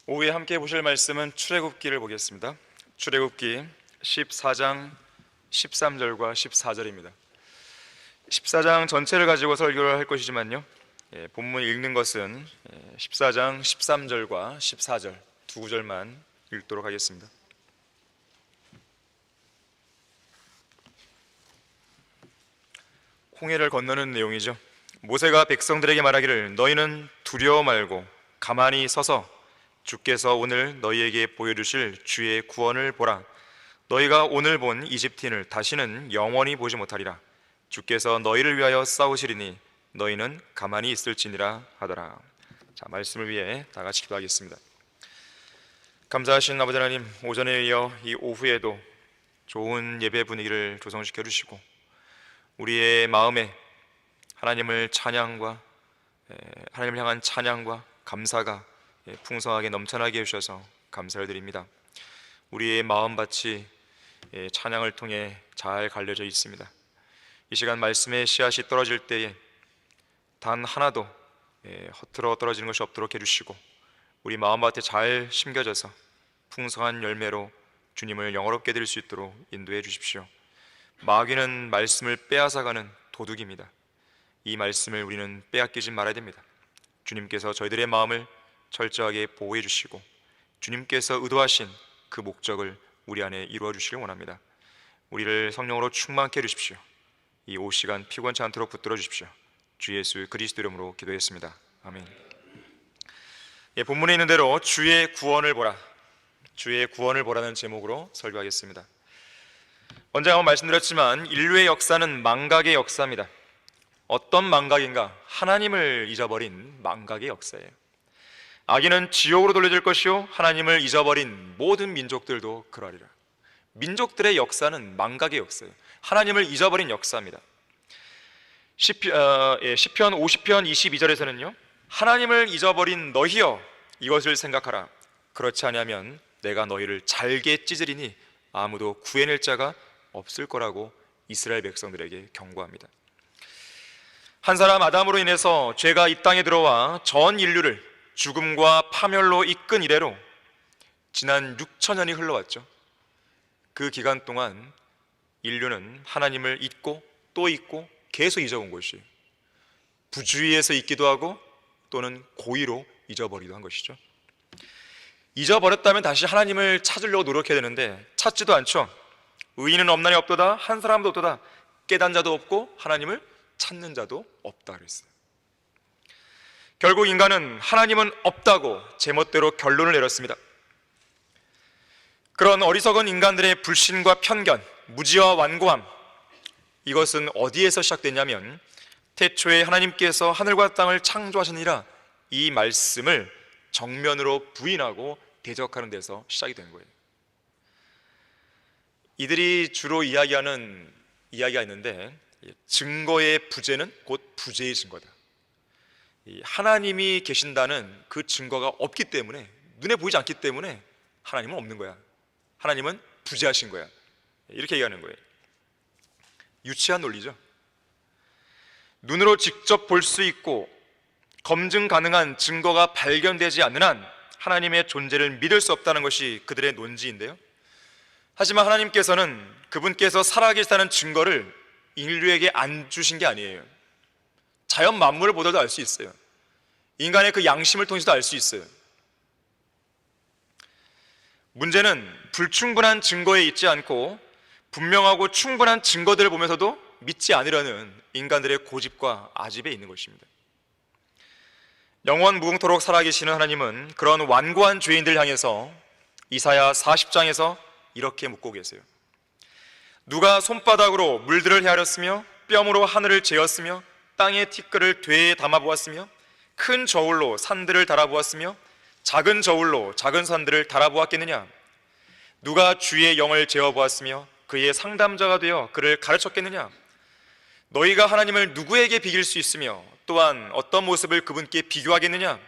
오후에 함께 보실 말씀은 출애굽기를 보겠습니다. 출애굽기 14장 13절과 14절입니다. 14장 전체를 가지고 설교를 할 것이지만요, 본문 읽는 것은 14장 13절과 14절 두 구절만 읽도록 하겠습니다. 홍해를 건너는 내용이죠. 모세가 백성들에게 말하기를 너희는 두려워 말고 가만히 서서 주께서 오늘 너희에게 보여주실 주의 구원을 보라. 너희가 오늘 본 이집트인을 다시는 영원히 보지 못하리라. 주께서 너희를 위하여 싸우시리니 너희는 가만히 있을지니라 하더라. 자, 말씀을 위해 다 같이 기도하겠습니다. 감사하신 아버지 하나님, 오전에 이어 이 오후에도 좋은 예배 분위기를 조성시켜 주시고 우리의 마음에 하나님을 하나님을 향한 찬양과 감사가 풍성하게 넘쳐나게 해주셔서 감사를 드립니다. 우리의 마음밭이 찬양을 통해 잘 갈려져 있습니다. 이 시간 말씀의 씨앗이 떨어질 때에 단 하나도 허투루 떨어지는 것이 없도록 해주시고 우리 마음밭에 잘 심겨져서 풍성한 열매로 주님을 영화롭게 드릴 수 있도록 인도해 주십시오. 마귀는 말씀을 빼앗아가는 도둑입니다. 이 말씀을 우리는 빼앗기지 말아야 됩니다. 주님께서 저희들의 마음을 철저하게 보호해 주시고 주님께서 의도하신 그 목적을 우리 안에 이루어 주시길 원합니다. 우리를 성령으로 충만케 해주십시오. 이 오후 시간 피곤치 않도록 붙들어 주십시오. 주 예수 그리스도 이름으로 기도했습니다. 아멘. 본문에 있는 대로 주의 구원을 보라, 주의 구원을 보라는 제목으로 설교하겠습니다. 언제 한번 말씀드렸지만 인류의 역사는 망각의 역사입니다. 어떤 망각인가? 하나님을 잊어버린 망각의 역사예요. 악인은 지옥으로 돌려질 것이요 하나님을 잊어버린 모든 민족들도 그러리라. 민족들의 역사는 망각의 역사예요. 하나님을 잊어버린 역사입니다. 시편 50편 22절에서는요 하나님을 잊어버린 너희여 이것을 생각하라. 그렇지 아니하면 내가 너희를 잘게 찢으리니 아무도 구해낼 자가 없을 거라고 이스라엘 백성들에게 경고합니다. 한 사람 아담으로 인해서 죄가 이 땅에 들어와 전 인류를 죽음과 파멸로 이끈 이래로 지난 6천년이 흘러왔죠. 그 기간 동안 인류는 하나님을 잊고 또 잊고 계속 잊어온 것이에요. 부주의에서 잊기도 하고 또는 고의로 잊어버리기도 한 것이죠. 잊어버렸다면 다시 하나님을 찾으려고 노력해야 되는데 찾지도 않죠. 의인은 없나니 없도다, 한 사람도 없도다. 깨닫는 자도 없고 하나님을 찾는 자도 없다 그랬어요. 결국 인간은 하나님은 없다고 제멋대로 결론을 내렸습니다. 그런 어리석은 인간들의 불신과 편견, 무지와 완고함, 이것은 어디에서 시작됐냐면 태초에 하나님께서 하늘과 땅을 창조하시니라 이 말씀을 정면으로 부인하고 대적하는 데서 시작이 된 거예요. 이들이 주로 이야기하는 이야기가 있는데 증거의 부재는 곧 부재의 증거다. 하나님이 계신다는 그 증거가 없기 때문에, 눈에 보이지 않기 때문에 하나님은 없는 거야. 하나님은 부재하신 거야. 이렇게 얘기하는 거예요. 유치한 논리죠. 눈으로 직접 볼 수 있고 검증 가능한 증거가 발견되지 않는 한 하나님의 존재를 믿을 수 없다는 것이 그들의 논지인데요, 하지만 하나님께서는 그분께서 살아계시다는 증거를 인류에게 안 주신 게 아니에요. 자연 만물을 보더라도 알 수 있어요. 인간의 그 양심을 통해서도 알 수 있어요. 문제는 불충분한 증거에 있지 않고 분명하고 충분한 증거들을 보면서도 믿지 않으려는 인간들의 고집과 아집에 있는 것입니다. 영원 무궁토록 살아계시는 하나님은 그런 완고한 죄인들 향해서 이사야 40장에서 이렇게 묻고 계세요. 누가 손바닥으로 물들을 헤아렸으며 뼘으로 하늘을 재었으며 땅의 티끌을 되에 담아보았으며 큰 저울로 산들을 달아보았으며 작은 저울로 작은 산들을 달아보았겠느냐? 누가 주의 영을 재어보았으며 그의 상담자가 되어 그를 가르쳤겠느냐? 너희가 하나님을 누구에게 비길 수 있으며 또한 어떤 모습을 그분께 비교하겠느냐?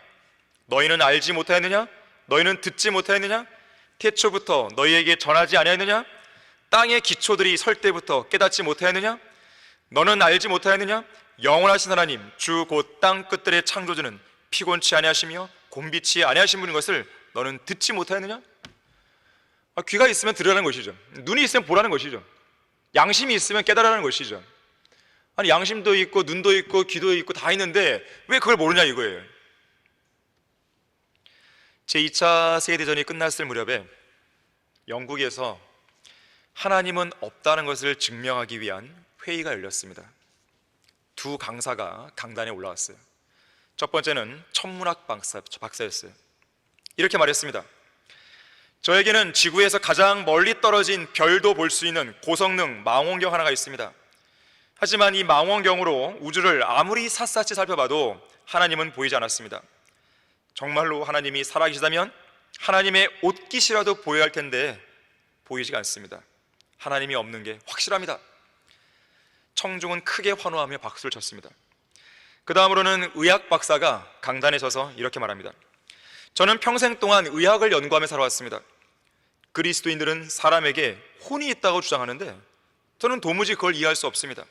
너희는 알지 못하였느냐? 너희는 듣지 못하였느냐? 태초부터 너희에게 전하지 아니하였느냐? 땅의 기초들이 설 때부터 깨닫지 못하였느냐? 너는 알지 못하였느냐? 영원하신 하나님 주 곧 땅 끝들의 창조주는 피곤치 아니하시며 곤비치 아니하신 분인 것을 너는 듣지 못하느냐? 귀가 있으면 들으라는 것이죠. 눈이 있으면 보라는 것이죠. 양심이 있으면 깨달으라는 것이죠. 아니, 양심도 있고 눈도 있고 귀도 있고 다 있는데 왜 그걸 모르냐 이거예요. 제2차 세계대전이 끝났을 무렵에 영국에서 하나님은 없다는 것을 증명하기 위한 회의가 열렸습니다. 두 강사가 강단에 올라왔어요. 첫 번째는 천문학 박사였어요. 이렇게 말했습니다. 저에게는 지구에서 가장 멀리 떨어진 별도 볼 수 있는 고성능 망원경 하나가 있습니다. 하지만 이 망원경으로 우주를 아무리 샅샅이 살펴봐도 하나님은 보이지 않았습니다. 정말로 하나님이 살아계시다면 하나님의 옷깃이라도 보여야 할 텐데 보이지가 않습니다. 하나님이 없는 게 확실합니다. 청중은 크게 환호하며 박수를 쳤습니다. 그 다음으로는 의학 박사가 강단에 서서 이렇게 말합니다. 저는 평생 동안 의학을 연구하며 살아왔습니다. 그리스도인들은 사람에게 혼이 있다고 주장하는데 저는 도무지 그걸 이해할 수 없습니다.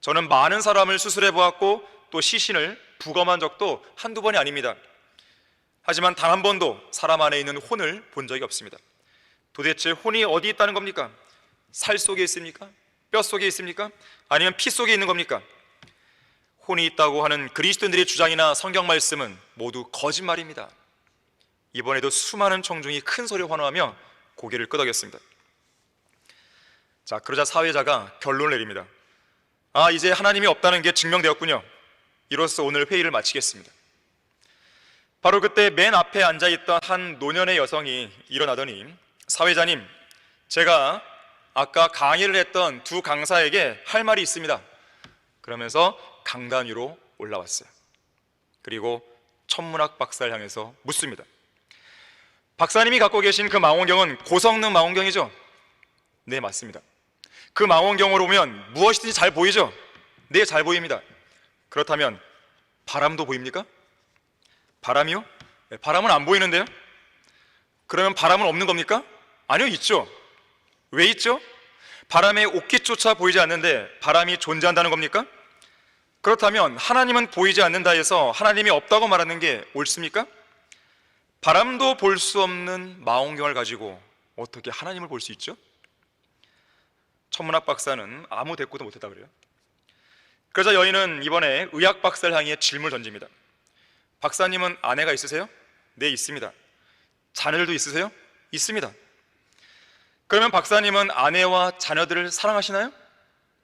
저는 많은 사람을 수술해 보았고 또 시신을 부검한 적도 한두 번이 아닙니다. 하지만 단 한 번도 사람 안에 있는 혼을 본 적이 없습니다. 도대체 혼이 어디 있다는 겁니까? 살 속에 있습니까? 뼈 속에 있습니까? 아니면 피 속에 있는 겁니까? 혼이 있다고 하는 그리스도인들의 주장이나 성경 말씀은 모두 거짓말입니다. 이번에도 수많은 청중이 큰 소리로 환호하며 고개를 끄덕였습니다. 자, 그러자 사회자가 결론을 내립니다. 이제 하나님이 없다는 게 증명되었군요. 이로써 오늘 회의를 마치겠습니다. 바로 그때 맨 앞에 앉아있던 한 노년의 여성이 일어나더니, 사회자님, 제가 아까 강의를 했던 두 강사에게 할 말이 있습니다. 그러면서 강단 위로 올라왔어요. 그리고 천문학 박사를 향해서 묻습니다. 박사님이 갖고 계신 그 망원경은 고성능 망원경이죠? 네, 맞습니다. 그 망원경으로 보면 무엇이든지 잘 보이죠? 네, 잘 보입니다. 그렇다면 바람도 보입니까? 바람이요? 네, 바람은 안 보이는데요? 그러면 바람은 없는 겁니까? 아니요, 있죠. 왜 있죠? 바람의 옷깃조차 보이지 않는데 바람이 존재한다는 겁니까? 그렇다면 하나님은 보이지 않는다 해서 하나님이 없다고 말하는 게 옳습니까? 바람도 볼 수 없는 망원경을 가지고 어떻게 하나님을 볼 수 있죠? 천문학 박사는 아무 대꾸도 못했다 그래요. 그러자 여인은 이번에 의학 박사를 향해 질문을 던집니다. 박사님은 아내가 있으세요? 네, 있습니다. 자녀들도 있으세요? 있습니다. 그러면 박사님은 아내와 자녀들을 사랑하시나요?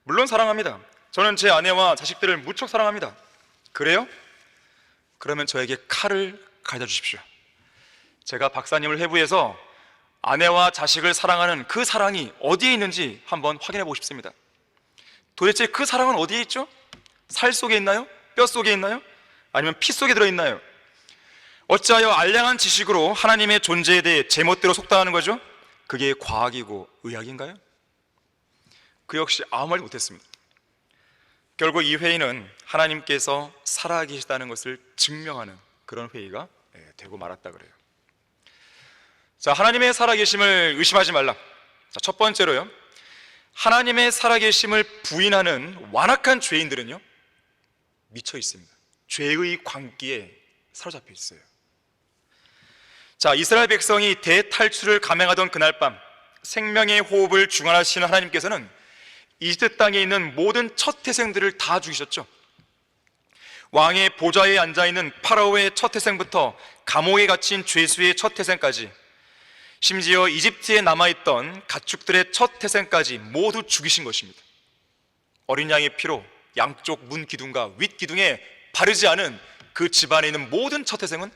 물론 사랑합니다. 저는 제 아내와 자식들을 무척 사랑합니다. 그래요? 그러면 저에게 칼을 가져다 주십시오. 제가 박사님을 회부해서 아내와 자식을 사랑하는 그 사랑이 어디에 있는지 한번 확인해 보고 싶습니다. 도대체 그 사랑은 어디에 있죠? 살 속에 있나요? 뼈 속에 있나요? 아니면 피 속에 들어있나요? 어찌하여 알량한 지식으로 하나님의 존재에 대해 제멋대로 속단하는 거죠? 그게 과학이고 의학인가요? 그 역시 아무 말 못했습니다. 결국 이 회의는 하나님께서 살아계시다는 것을 증명하는 그런 회의가 되고 말았다 그래요. 자, 하나님의 살아계심을 의심하지 말라. 자, 첫 번째로요, 하나님의 살아계심을 부인하는 완악한 죄인들은요 미쳐 있습니다. 죄의 광기에 사로잡혀 있어요. 자, 이스라엘 백성이 대탈출을 감행하던 그날 밤 생명의 호흡을 중환하시는 하나님께서는 이집트 땅에 있는 모든 첫 태생들을 다 죽이셨죠. 왕의 보좌에 앉아있는 파라오의 첫 태생부터 감옥에 갇힌 죄수의 첫 태생까지, 심지어 이집트에 남아있던 가축들의 첫 태생까지 모두 죽이신 것입니다. 어린 양의 피로 양쪽 문 기둥과 윗 기둥에 바르지 않은 그 집안에 있는 모든 첫 태생은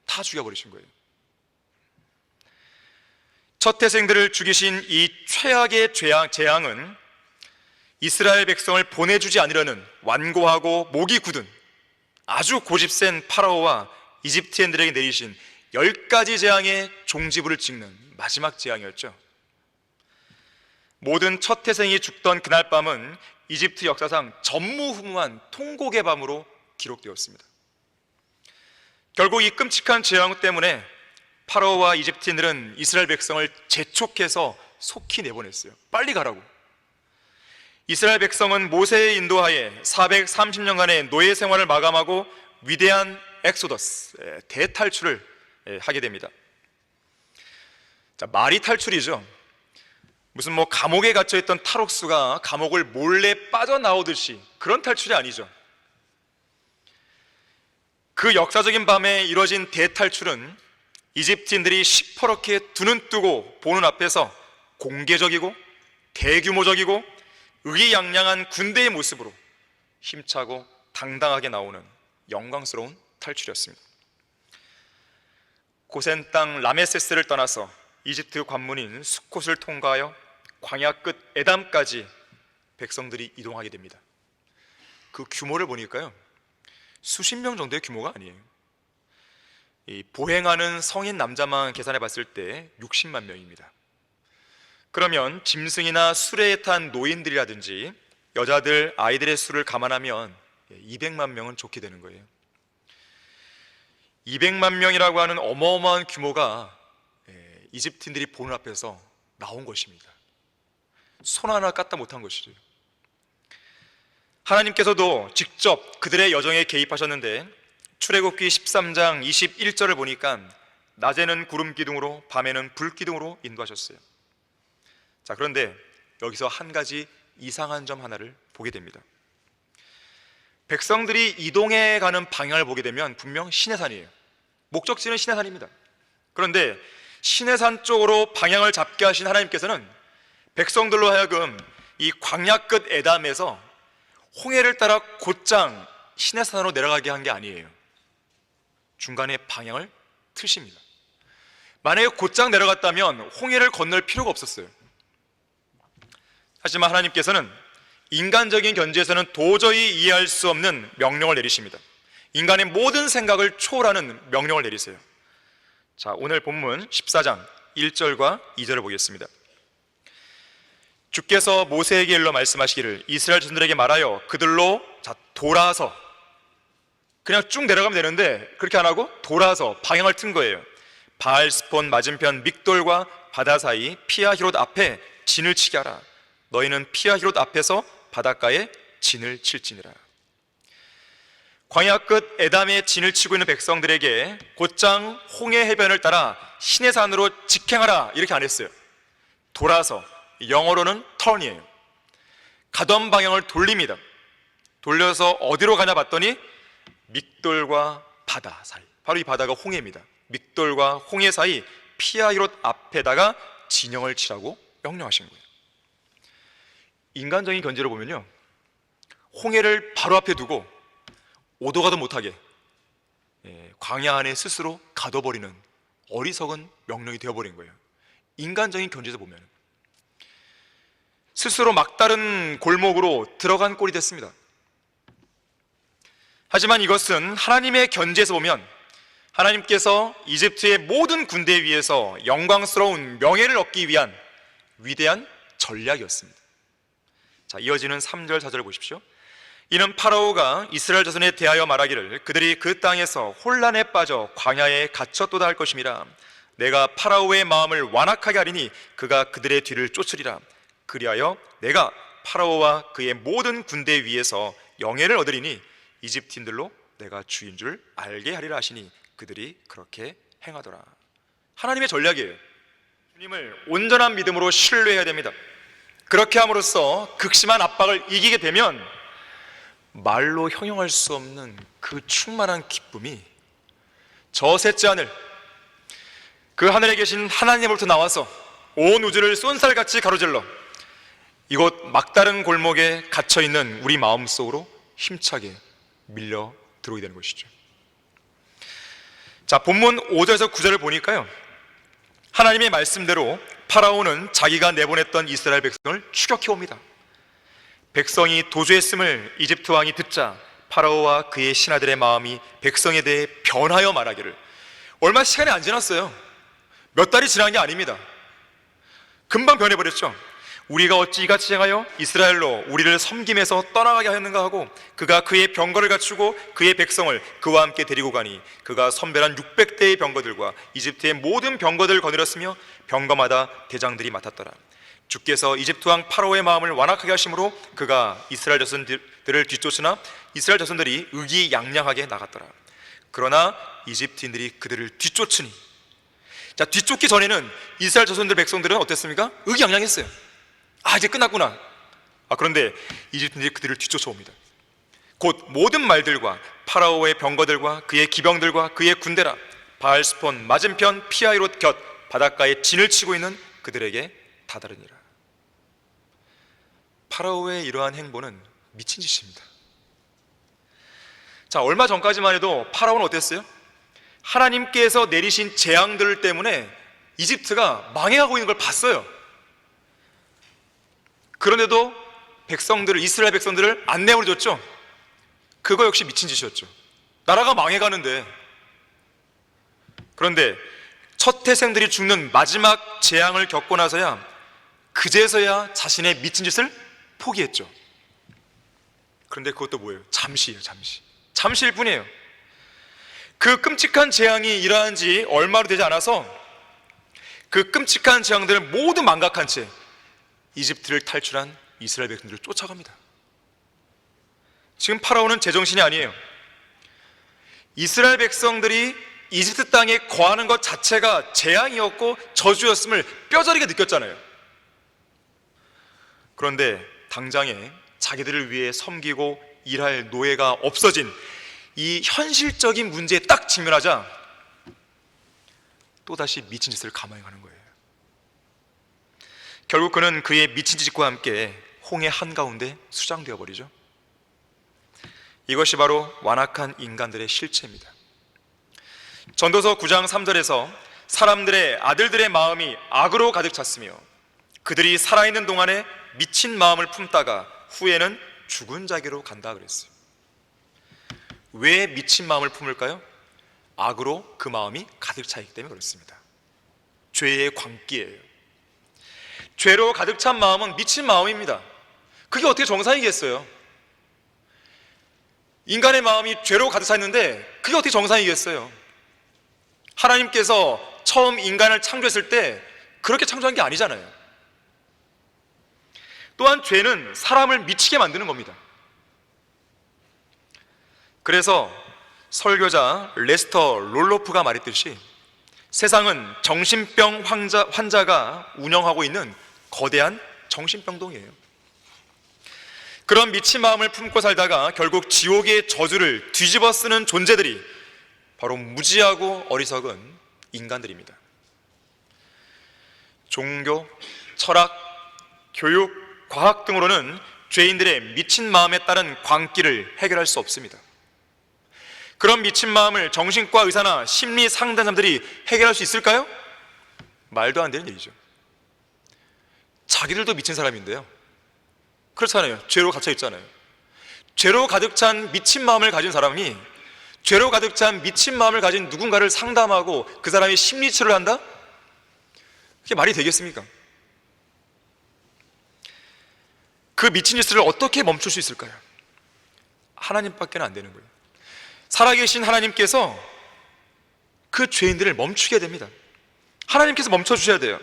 다 죽여버리신 거예요. 첫 태생들을 죽이신 이 최악의 재앙은 이스라엘 백성을 보내주지 않으려는 완고하고 목이 굳은 아주 고집센 파라오와 이집트인들에게 내리신 10가지 재앙의 종지부를 찍는 마지막 재앙이었죠. 모든 첫 태생이 죽던 그날 밤은 이집트 역사상 전무후무한 통곡의 밤으로 기록되었습니다. 결국 이 끔찍한 재앙 때문에 파라오와 이집트인들은 이스라엘 백성을 재촉해서 속히 내보냈어요. 빨리 가라고. 이스라엘 백성은 모세의 인도하에 430년간의 노예 생활을 마감하고 위대한 엑소더스, 대탈출을 하게 됩니다. 자, 말이 탈출이죠. 무슨 뭐 감옥에 갇혀있던 탈옥수가 감옥을 몰래 빠져나오듯이 그런 탈출이 아니죠. 그 역사적인 밤에 이루어진 대탈출은 이집트인들이 시퍼렇게 두 눈 뜨고 보는 앞에서 공개적이고 대규모적이고 의기양양한 군대의 모습으로 힘차고 당당하게 나오는 영광스러운 탈출이었습니다. 고센 땅 라메세스를 떠나서 이집트 관문인 수콧을 통과하여 광야 끝 에담까지 백성들이 이동하게 됩니다. 그 규모를 보니까요, 수십 명 정도의 규모가 아니에요. 이 보행하는 성인 남자만 계산해 봤을 때 60만 명입니다. 그러면 짐승이나 수레에 탄 노인들이라든지 여자들, 아이들의 수를 감안하면 200만 명은 좋게 되는 거예요. 200만 명이라고 하는 어마어마한 규모가 이집트인들이 보는 앞에서 나온 것입니다. 손 하나 까딱 못한 것이죠. 하나님께서도 직접 그들의 여정에 개입하셨는데 출애굽기 13장 21절을 보니까 낮에는 구름 기둥으로 밤에는 불 기둥으로 인도하셨어요. 자, 그런데 여기서 한 가지 이상한 점 하나를 보게 됩니다. 백성들이 이동해 가는 방향을 보게 되면 분명 시내산이에요. 목적지는 시내산입니다. 그런데 시내산 쪽으로 방향을 잡게 하신 하나님께서는 백성들로 하여금 이 광야 끝 에담에서 홍해를 따라 곧장 시내산으로 내려가게 한 게 아니에요. 중간에 방향을 트십니다. 만약에 곧장 내려갔다면 홍해를 건널 필요가 없었어요. 하지만 하나님께서는 인간적인 견지에서는 도저히 이해할 수 없는 명령을 내리십니다. 인간의 모든 생각을 초월하는 명령을 내리세요. 자, 오늘 본문 14장 1절과 2절을 보겠습니다. 주께서 모세에게 일러 말씀하시기를 이스라엘 자손들에게 말하여 그들로 돌아서, 그냥 쭉 내려가면 되는데 그렇게 안 하고 돌아서 방향을 튼 거예요. 바알스폰 맞은편 믹돌과 바다 사이 피하히롯 앞에 진을 치게 하라. 너희는 피하히롯 앞에서 바닷가에 진을 칠지니라. 광야 끝 에담에 진을 치고 있는 백성들에게 곧장 홍해 해변을 따라 시내산으로 직행하라 이렇게 안 했어요. 돌아서, 영어로는 turn이에요. 가던 방향을 돌립니다. 돌려서 어디로 가냐 봤더니 믹돌과 바다 사이, 바로 이 바다가 홍해입니다. 믹돌과 홍해 사이 피하히롯 앞에다가 진영을 치라고 명령하신 거예요. 인간적인 견지로 보면요, 홍해를 바로 앞에 두고 오도 가도 못하게 광야 안에 스스로 가둬버리는 어리석은 명령이 되어버린 거예요. 인간적인 견지에서 보면 스스로 막다른 골목으로 들어간 꼴이 됐습니다. 하지만 이것은 하나님의 견지에서 보면 하나님께서 이집트의 모든 군대 위에서 영광스러운 명예를 얻기 위한 위대한 전략이었습니다. 자, 이어지는 3절 4절을 보십시오. 이는 파라오가 이스라엘 자손에 대하여 말하기를 그들이 그 땅에서 혼란에 빠져 광야에 갇혔도다 할 것임이라. 내가 파라오의 마음을 완악하게 하리니 그가 그들의 뒤를 쫓으리라. 그리하여 내가 파라오와 그의 모든 군대 위에서 영예를 얻으리니 이집트인들로 내가 주인 줄 알게 하리라 하시니 그들이 그렇게 행하더라. 하나님의 전략이에요. 주님을 온전한 믿음으로 신뢰해야 됩니다. 그렇게 함으로써 극심한 압박을 이기게 되면 말로 형용할 수 없는 그 충만한 기쁨이 저 셋째 하늘, 그 하늘에 계신 하나님으로부터 나와서 온 우주를 쏜살같이 가로질러 이곳 막다른 골목에 갇혀있는 우리 마음속으로 힘차게 밀려 들어오게 되는 것이죠. 자, 본문 5절에서 9절을 보니까요, 하나님의 말씀대로 파라오는 자기가 내보냈던 이스라엘 백성을 추격해 옵니다. 백성이 도주했음을 이집트 왕이 듣자 파라오와 그의 신하들의 마음이 백성에 대해 변하여 말하기를, 얼마 시간이 안 지났어요. 몇 달이 지난 게 아닙니다. 금방 변해버렸죠. 우리가 어찌 이같이 행하여 이스라엘로 우리를 섬김에서 떠나가게 하였는가 하고 그가 그의 병거를 갖추고 그의 백성을 그와 함께 데리고 가니 그가 선별한 600대의 병거들과 이집트의 모든 병거들을 거느렸으며 병거마다 대장들이 맡았더라. 주께서 이집트 왕 파라오의 마음을 완악하게 하심으로 그가 이스라엘 자손들을 뒤쫓으나 이스라엘 자손들이 의기양양하게 나갔더라. 그러나 이집트인들이 그들을 뒤쫓으니 자, 뒤쫓기 전에는 이스라엘 자손들 백성들은 어땠습니까? 의기양양했어요. 아, 이제 끝났구나. 그런데 이집트인들이 그들을 뒤쫓아옵니다. 곧 모든 말들과 파라오의 병거들과 그의 기병들과 그의 군대라 바알스폰 맞은편 피하이롯 곁 바닷가에 진을 치고 있는 그들에게 다다르니라. 파라오의 이러한 행보는 미친 짓입니다. 자, 얼마 전까지만 해도 파라오는 어땠어요? 하나님께서 내리신 재앙들 때문에 이집트가 망해가고 있는 걸 봤어요. 그런데도 이스라엘 백성들을 안 내버려뒀죠. 그거 역시 미친 짓이었죠. 나라가 망해가는데. 그런데 첫 태생들이 죽는 마지막 재앙을 겪고 나서야 그제서야 자신의 미친 짓을 포기했죠. 그런데 그것도 뭐예요? 잠시예요. 잠시일 뿐이에요. 그 끔찍한 재앙이 일어난 지 얼마로 되지 않아서 그 끔찍한 재앙들을 모두 망각한 채 이집트를 탈출한 이스라엘 백성들을 쫓아갑니다. 지금 파라오는 제정신이 아니에요. 이스라엘 백성들이 이집트 땅에 거하는 것 자체가 재앙이었고 저주였음을 뼈저리게 느꼈잖아요. 그런데 당장에 자기들을 위해 섬기고 일할 노예가 없어진 이 현실적인 문제에 딱 직면하자 또다시 미친 짓을 감행하는 거예요. 결국 그는 그의 미친 짓과 함께 홍해 한가운데 수장되어 버리죠. 이것이 바로 완악한 인간들의 실체입니다. 전도서 9장 3절에서 사람들의 아들들의 마음이 악으로 가득 찼으며 그들이 살아있는 동안에 미친 마음을 품다가 후에는 죽은 자기로 간다 그랬어요. 왜 미친 마음을 품을까요? 악으로 그 마음이 가득 차 있기 때문에 그렇습니다. 죄의 광기예요. 죄로 가득 찬 마음은 미친 마음입니다. 그게 어떻게 정상이겠어요? 인간의 마음이 죄로 가득 차 있는데 그게 어떻게 정상이겠어요? 하나님께서 처음 인간을 창조했을 때 그렇게 창조한 게 아니잖아요. 또한 죄는 사람을 미치게 만드는 겁니다. 그래서 설교자 레스터 롤로프가 말했듯이 세상은 정신병 환자가 운영하고 있는 거대한 정신병동이에요. 그런 미친 마음을 품고 살다가 결국 지옥의 저주를 뒤집어 쓰는 존재들이 바로 무지하고 어리석은 인간들입니다. 종교, 철학, 교육, 과학 등으로는 죄인들의 미친 마음에 따른 광기를 해결할 수 없습니다. 그런 미친 마음을 정신과 의사나 심리 상담사들이 해결할 수 있을까요? 말도 안 되는 일이죠. 자기들도 미친 사람인데요. 그렇잖아요. 죄로 갇혀 있잖아요. 죄로 가득 찬 미친 마음을 가진 사람이 죄로 가득 찬 미친 마음을 가진 누군가를 상담하고 그 사람이 심리치료를 한다? 그게 말이 되겠습니까? 그 미친 짓을 어떻게 멈출 수 있을까요? 하나님밖에는 안 되는 거예요. 살아계신 하나님께서 그 죄인들을 멈추게 됩니다. 하나님께서 멈춰주셔야 돼요.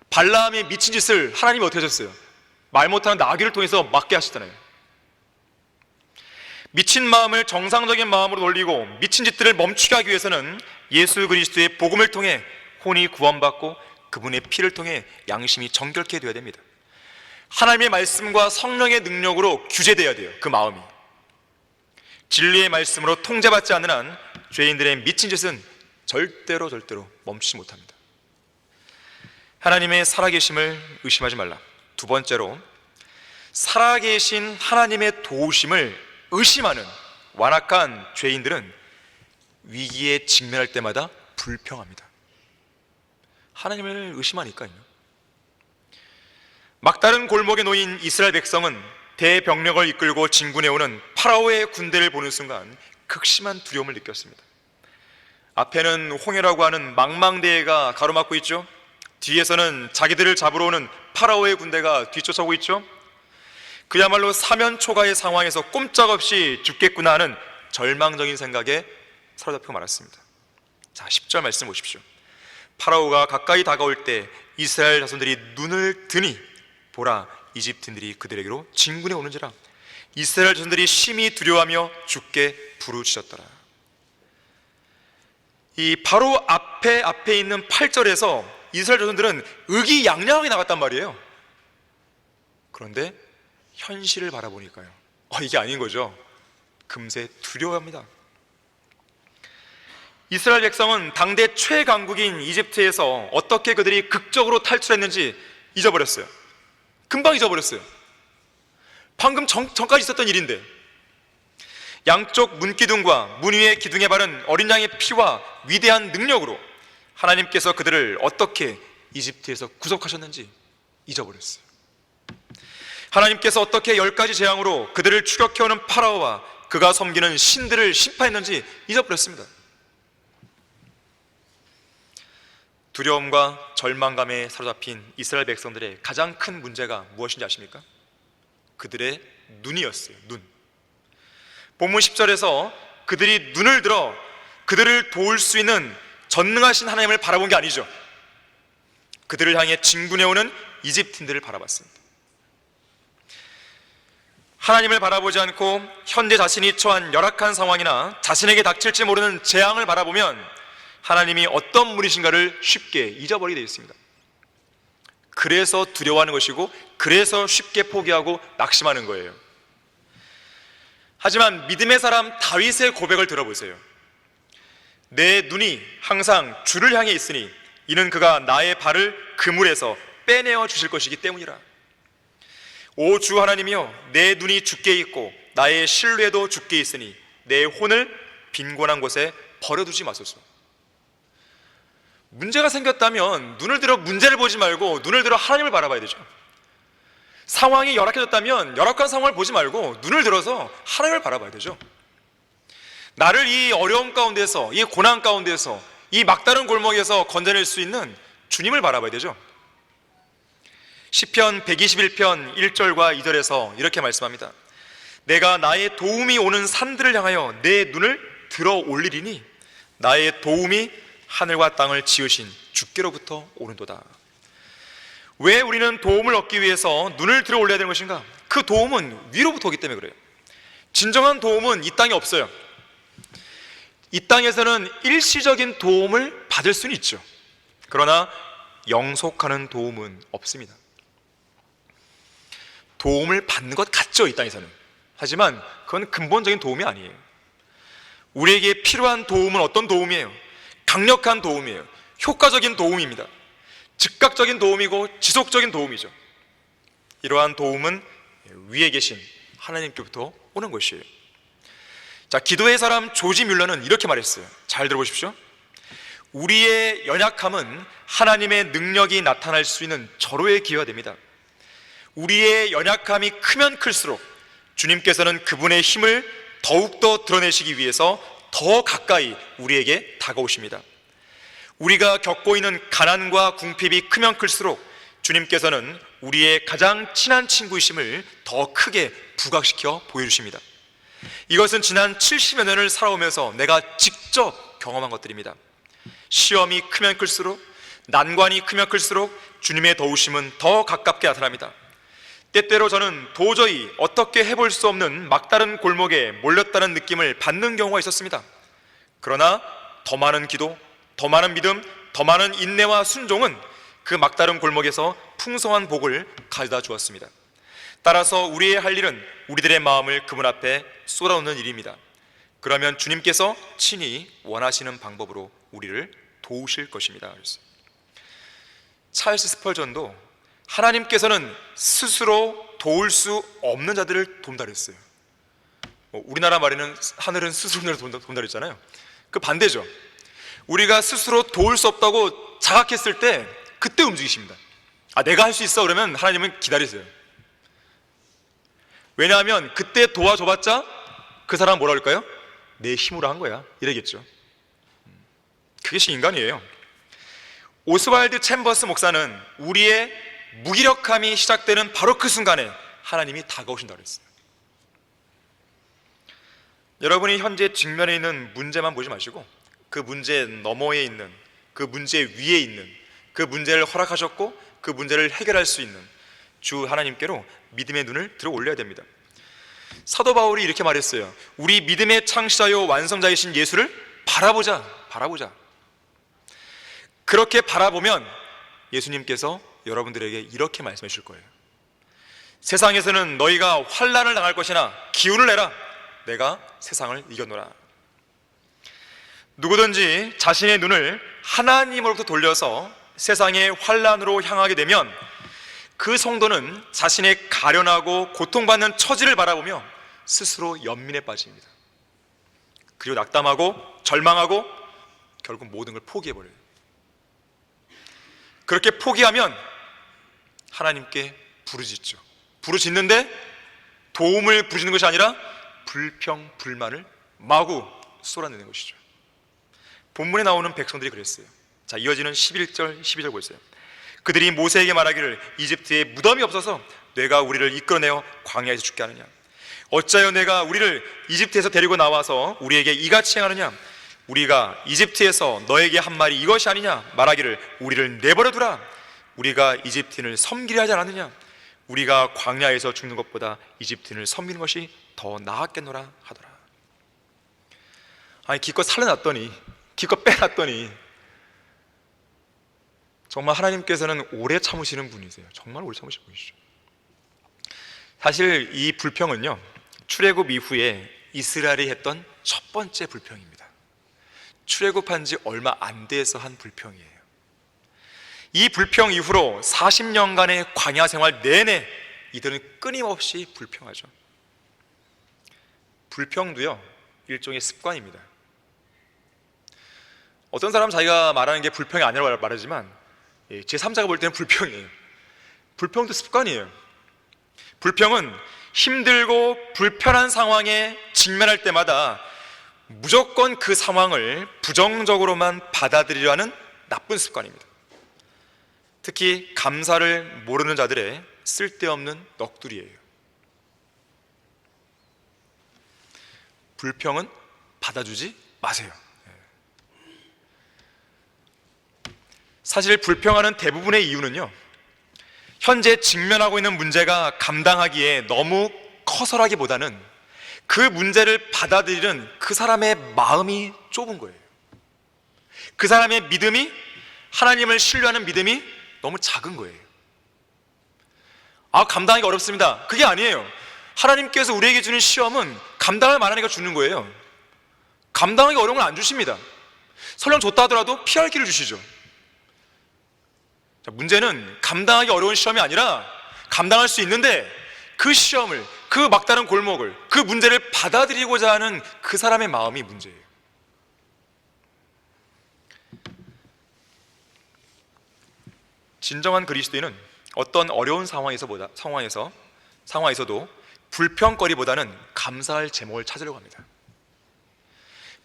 발라함의 미친 짓을 하나님이 어떻게 하셨어요? 말 못하는 나귀를 통해서 막게 하시잖아요. 미친 마음을 정상적인 마음으로 돌리고 미친 짓들을 멈추게 하기 위해서는 예수 그리스도의 복음을 통해 혼이 구원받고 그분의 피를 통해 양심이 정결케 되어야 됩니다. 하나님의 말씀과 성령의 능력으로 규제되어야 돼요. 그 마음이 진리의 말씀으로 통제받지 않는 한 죄인들의 미친 짓은 절대로 멈추지 못합니다. 하나님의 살아계심을 의심하지 말라. 두 번째로, 살아계신 하나님의 도우심을 의심하는 완악한 죄인들은 위기에 직면할 때마다 불평합니다. 하나님을 의심하니까요. 막다른 골목에 놓인 이스라엘 백성은 대병력을 이끌고 진군해오는 파라오의 군대를 보는 순간 극심한 두려움을 느꼈습니다. 앞에는 홍해라고 하는 망망대해가 가로막고 있죠. 뒤에서는 자기들을 잡으러 오는 파라오의 군대가 뒤쫓아오고 있죠. 그야말로 사면초가의 상황에서 꼼짝없이 죽겠구나 하는 절망적인 생각에 사로잡히고 말았습니다. 자, 10절 말씀 보십시오. 파라오가 가까이 다가올 때 이스라엘 자손들이 눈을 드니 보라, 이집트인들이 그들에게로 진군해 오는지라. 이스라엘 자손들이 심히 두려워하며 주께 부르짖었더라. 이 바로 앞에 있는 8절에서 이스라엘 자손들은 의기양양하게 나갔단 말이에요. 그런데 현실을 바라보니까요, 이게 아닌 거죠. 금세 두려워합니다. 이스라엘 백성은 당대 최강국인 이집트에서 어떻게 그들이 극적으로 탈출했는지 잊어버렸어요. 금방 잊어버렸어요. 방금 전까지 있었던 일인데, 양쪽 문기둥과 문 위의 기둥에 바른 어린 양의 피와 위대한 능력으로 하나님께서 그들을 어떻게 이집트에서 구속하셨는지 잊어버렸어요. 하나님께서 어떻게 10가지 재앙으로 그들을 추격해오는 파라오와 그가 섬기는 신들을 심판했는지 잊어버렸습니다. 두려움과 절망감에 사로잡힌 이스라엘 백성들의 가장 큰 문제가 무엇인지 아십니까? 그들의 눈이었어요. 눈. 본문 10절에서 그들이 눈을 들어 그들을 도울 수 있는 전능하신 하나님을 바라본 게 아니죠. 그들을 향해 진군해오는 이집트인들을 바라봤습니다. 하나님을 바라보지 않고 현재 자신이 처한 열악한 상황이나 자신에게 닥칠지 모르는 재앙을 바라보면 하나님이 어떤 분이신가를 쉽게 잊어버리게 되어 있습니다. 그래서 두려워하는 것이고, 그래서 쉽게 포기하고 낙심하는 거예요. 하지만 믿음의 사람 다윗의 고백을 들어보세요. 내 눈이 항상 주를 향해 있으니 이는 그가 나의 발을 그물에서 빼내어 주실 것이기 때문이라. 오 주 하나님이여, 내 눈이 주께 있고 나의 신뢰도 주께 있으니 내 혼을 빈곤한 곳에 버려두지 마소서. 문제가 생겼다면 눈을 들어 문제를 보지 말고 눈을 들어 하나님을 바라봐야 되죠. 상황이 열악해졌다면 열악한 상황을 보지 말고 눈을 들어서 하나님을 바라봐야 되죠. 나를 이 어려움 가운데서, 이 고난 가운데서, 이 막다른 골목에서 건져낼 수 있는 주님을 바라봐야 되죠. 시편 121편 1절과 2절에서 이렇게 말씀합니다. 내가 나의 도움이 오는 산들을 향하여 내 눈을 들어 올리리니 나의 도움이 하늘과 땅을 지으신 주께로부터 오는도다. 왜 우리는 도움을 얻기 위해서 눈을 들어 올려야 되는 것인가? 그 도움은 위로부터 오기 때문에 그래요. 진정한 도움은 이 땅에 없어요. 이 땅에서는 일시적인 도움을 받을 수는 있죠. 그러나 영속하는 도움은 없습니다. 도움을 받는 것 같죠, 이 땅에서는. 하지만 그건 근본적인 도움이 아니에요. 우리에게 필요한 도움은 어떤 도움이에요? 강력한 도움이에요. 효과적인 도움입니다. 즉각적인 도움이고 지속적인 도움이죠. 이러한 도움은 위에 계신 하나님께부터 오는 것이에요. 자, 기도의 사람 조지 뮬러는 이렇게 말했어요. 잘 들어보십시오. 우리의 연약함은 하나님의 능력이 나타날 수 있는 절호의 기회가 됩니다. 우리의 연약함이 크면 클수록 주님께서는 그분의 힘을 더욱더 드러내시기 위해서 더 가까이 우리에게 다가오십니다. 우리가 겪고 있는 가난과 궁핍이 크면 클수록 주님께서는 우리의 가장 친한 친구이심을 더 크게 부각시켜 보여주십니다. 이것은 지난 70여 년을 살아오면서 내가 직접 경험한 것들입니다. 시험이 크면 클수록, 난관이 크면 클수록 주님의 도우심은 더 가깝게 나타납니다. 때때로 저는 도저히 어떻게 해볼 수 없는 막다른 골목에 몰렸다는 느낌을 받는 경우가 있었습니다. 그러나 더 많은 기도, 더 많은 믿음, 더 많은 인내와 순종은 그 막다른 골목에서 풍성한 복을 가져다 주었습니다. 따라서 우리의 할 일은 우리들의 마음을 그분 앞에 쏟아놓는 일입니다. 그러면 주님께서 친히 원하시는 방법으로 우리를 도우실 것입니다. 찰스 스펄전도 하나님께서는 스스로 도울 수 없는 자들을 돕는다 그랬어요. 우리나라 말에는 하늘은 스스로 돕는다 그랬잖아요. 그 반대죠. 우리가 스스로 도울 수 없다고 자각했을 때 그때 움직이십니다. 내가 할 수 있어 그러면 하나님은 기다리세요. 왜냐하면 그때 도와줘봤자 그 사람은 뭐라 그럴까요? 내 힘으로 한 거야 이러겠죠. 그게 인간이에요. 오스왈드 챔버스 목사는 우리의 무기력함이 시작되는 바로 그 순간에 하나님이 다가오신다고 그랬어요. 여러분이 현재 직면해 있는 문제만 보지 마시고 그 문제 너머에 있는, 그 문제 위에 있는, 그 문제를 허락하셨고 그 문제를 해결할 수 있는 주 하나님께로 믿음의 눈을 들어 올려야 됩니다. 사도 바울이 이렇게 말했어요. 우리 믿음의 창시자요 완성자이신 예수를 바라보자. 그렇게 바라보면 예수님께서 여러분들에게 이렇게 말씀해 주실 거예요. 세상에서는 너희가 환난을 당할 것이나 기운을 내라. 내가 세상을 이겨노라. 누구든지 자신의 눈을 하나님으로부터 돌려서 세상의 환난으로 향하게 되면 그 성도는 자신의 가련하고 고통받는 처지를 바라보며 스스로 연민에 빠집니다. 그리고 낙담하고 절망하고 결국 모든 걸 포기해버려요. 그렇게 포기하면 하나님께 부르짖죠. 부르짖는데 도움을 부르짖는 것이 아니라 불평, 불만을 마구 쏟아내는 것이죠. 본문에 나오는 백성들이 그랬어요. 자, 이어지는 11절, 12절 보세요. 그들이 모세에게 말하기를 이집트에 무덤이 없어서 내가 우리를 이끌어내어 광야에서 죽게 하느냐? 어찌하여 내가 우리를 이집트에서 데리고 나와서 우리에게 이같이 행하느냐? 우리가 이집트에서 너에게 한 말이 이것이 아니냐? 말하기를 우리를 내버려 두라. 우리가 이집트인을 섬기려 하지 않았느냐? 우리가 광야에서 죽는 것보다 이집트인을 섬기는 것이 더 나았겠노라 하더라. 아니, 기껏 살려놨더니, 기껏 빼놨더니 정말 하나님께서는 오래 참으시는 분이세요. 정말 오래 참으시는 분이시죠. 사실 이 불평은요, 출애굽 이후에 이스라엘이 했던 첫 번째 불평입니다. 출애굽한 지 얼마 안 돼서 한 불평이에요. 이 불평 이후로 40년간의 광야 생활 내내 이들은 끊임없이 불평하죠. 불평도요, 일종의 습관입니다. 어떤 사람은 자기가 말하는 게 불평이 아니라고 말하지만 제3자가 볼 때는 불평이에요. 불평도 습관이에요. 불평은 힘들고 불편한 상황에 직면할 때마다 무조건 그 상황을 부정적으로만 받아들이려 하는 나쁜 습관입니다. 특히 감사를 모르는 자들의 쓸데없는 넋두리예요. 불평은 받아주지 마세요. 사실 불평하는 대부분의 이유는요, 현재 직면하고 있는 문제가 감당하기에 너무 커서라기보다는 그 문제를 받아들이는 그 사람의 마음이 좁은 거예요. 그 사람의 믿음이, 하나님을 신뢰하는 믿음이 너무 작은 거예요. 아, 감당하기가 어렵습니다. 그게 아니에요. 하나님께서 우리에게 주는 시험은 감당할 만하니까 주는 거예요. 감당하기 어려운 걸 안 주십니다. 설령 줬다 하더라도 피할 길을 주시죠. 자, 문제는 감당하기 어려운 시험이 아니라 감당할 수 있는데 그 시험을, 그 막다른 골목을, 그 문제를 받아들이고자 하는 그 사람의 마음이 문제예요. 진정한 그리스도인은 어떤 어려운 상황에서도 불평거리보다는 감사할 제목을 찾으려고 합니다.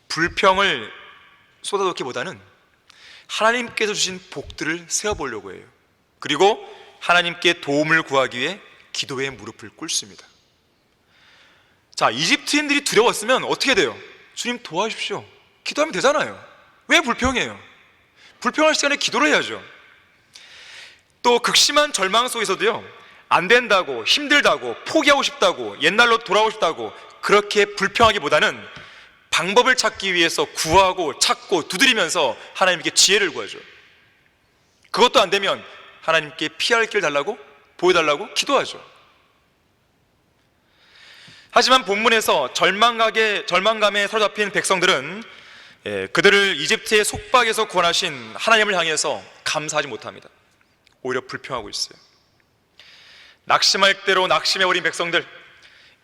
불평을 쏟아놓기보다는 하나님께서 주신 복들을 세어보려고 해요. 그리고 하나님께 도움을 구하기 위해 기도의 무릎을 꿇습니다. 자, 이집트인들이 두려웠으면 어떻게 돼요? 주님 도와주십시오. 기도하면 되잖아요. 왜 불평해요? 불평할 시간에 기도를 해야죠. 또 극심한 절망 속에서도요, 안 된다고, 힘들다고, 포기하고 싶다고, 옛날로 돌아오고 싶다고 그렇게 불평하기보다는 방법을 찾기 위해서 구하고 찾고 두드리면서 하나님께 지혜를 구하죠. 그것도 안 되면 하나님께 피할 길 달라고, 보여달라고 기도하죠. 하지만 본문에서 절망감에 사로잡힌 백성들은 그들을 이집트의 속박에서 구원하신 하나님을 향해서 감사하지 못합니다. 오히려 불평하고 있어요. 낙심할 대로 낙심해버린 백성들,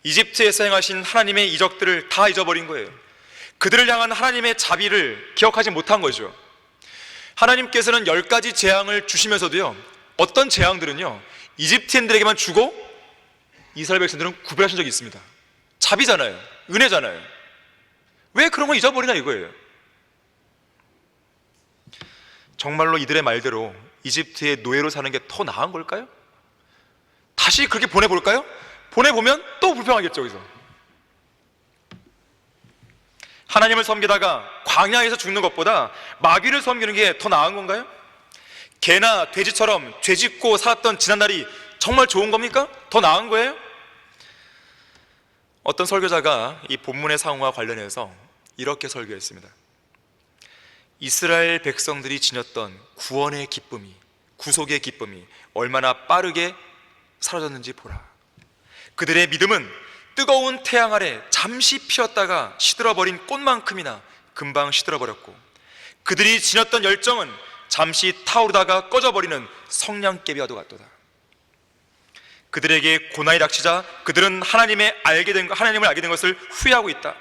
이집트에서 행하신 하나님의 이적들을 다 잊어버린 거예요. 그들을 향한 하나님의 자비를 기억하지 못한 거죠. 하나님께서는 10가지 재앙을 주시면서도요, 어떤 재앙들은요 이집트인들에게만 주고 이스라엘 백성들은 구별하신 적이 있습니다. 자비잖아요. 은혜잖아요. 왜 그런 걸 잊어버리나 이거예요. 정말로 이들의 말대로 이집트의 노예로 사는 게 더 나은 걸까요? 다시 그렇게 보내볼까요? 보내보면 또 불평하겠죠. 여기서 하나님을 섬기다가 광야에서 죽는 것보다 마귀를 섬기는 게 더 나은 건가요? 개나 돼지처럼 죄짓고 살았던 지난날이 정말 좋은 겁니까? 더 나은 거예요? 어떤 설교자가 이 본문의 상황과 관련해서 이렇게 설교했습니다. 이스라엘 백성들이 지녔던 구원의 기쁨이, 구속의 기쁨이 얼마나 빠르게 사라졌는지 보라. 그들의 믿음은 뜨거운 태양 아래 잠시 피었다가 시들어버린 꽃만큼이나 금방 시들어버렸고, 그들이 지녔던 열정은 잠시 타오르다가 꺼져버리는 성냥개비와도 같도다. 그들에게 고난이 닥치자 그들은 하나님을 알게 된 것을 후회하고 있다.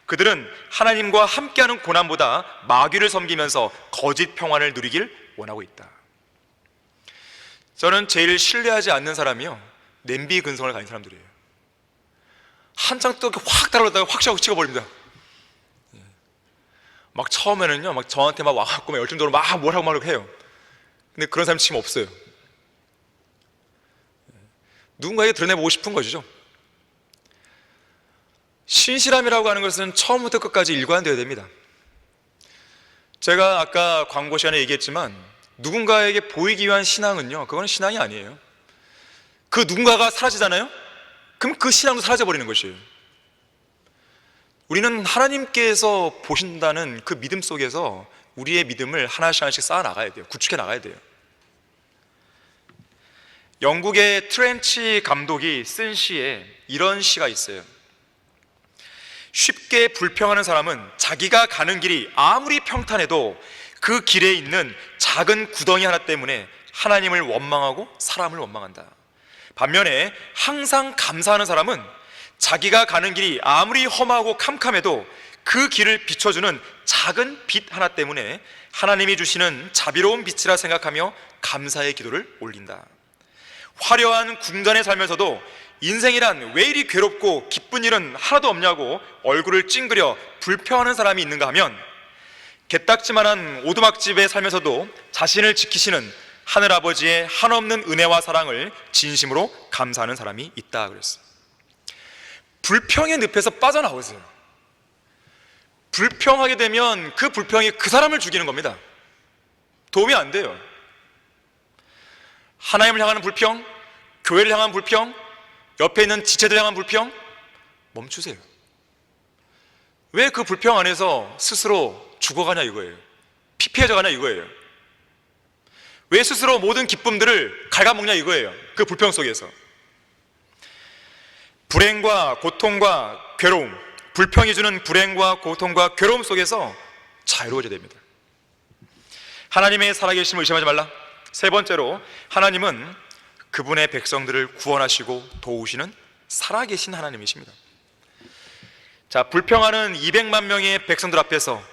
그들은 하나님과 함께하는 고난보다 마귀를 섬기면서 거짓 평안을 누리길 원하고 있다. 저는 제일 신뢰하지 않는 사람이요, 냄비 근성을 가진 사람들이에요. 한창 또 확 달아오다가 확 찍어버립니다. 막 처음에는요, 막 저한테 막 와갖고 열정적으로 막 뭘 하고 막 해요. 근데 그런 사람 지금 없어요. 누군가에게 드러내보고 싶은 것이죠. 신실함이라고 하는 것은 처음부터 끝까지 일관되어야 됩니다. 제가 아까 광고 시간에 얘기했지만, 누군가에게 보이기 위한 신앙은요, 그거는 신앙이 아니에요. 그 누군가가 사라지잖아요? 그럼 그 신앙도 사라져버리는 것이에요. 우리는 하나님께서 보신다는 그 믿음 속에서 우리의 믿음을 하나씩 하나씩 쌓아 나가야 돼요. 구축해 나가야 돼요. 영국의 트렌치 감독이 쓴 시에 이런 시가 있어요. 쉽게 불평하는 사람은 자기가 가는 길이 아무리 평탄해도 그 길에 있는 작은 구덩이 하나 때문에 하나님을 원망하고 사람을 원망한다. 반면에 항상 감사하는 사람은 자기가 가는 길이 아무리 험하고 캄캄해도 그 길을 비춰주는 작은 빛 하나 때문에 하나님이 주시는 자비로운 빛이라 생각하며 감사의 기도를 올린다. 화려한 궁전에 살면서도 인생이란 왜 이리 괴롭고 기쁜 일은 하나도 없냐고 얼굴을 찡그려 불평하는 사람이 있는가 하면, 개딱지만한 오두막집에 살면서도 자신을 지키시는 하늘아버지의 한없는 은혜와 사랑을 진심으로 감사하는 사람이 있다 그랬어요. 불평의 늪에서 빠져나오세요. 불평하게 되면 그 불평이 그 사람을 죽이는 겁니다. 도움이 안 돼요. 하나님을 향하는 불평, 교회를 향한 불평, 옆에 있는 지체들 향한 불평, 멈추세요. 왜 그 불평 안에서 스스로 죽어가냐 이거예요. 피폐해져가냐 이거예요. 왜 스스로 모든 기쁨들을 갉아먹냐 이거예요. 그 불평 속에서. 불행과 고통과 괴로움, 불평이 주는 불행과 고통과 괴로움 속에서 자유로워져야 됩니다. 하나님의 살아계심을 의심하지 말라. 세 번째로, 하나님은 그분의 백성들을 구원하시고 도우시는 살아계신 하나님이십니다. 자, 불평하는 200만 명의 백성들 앞에서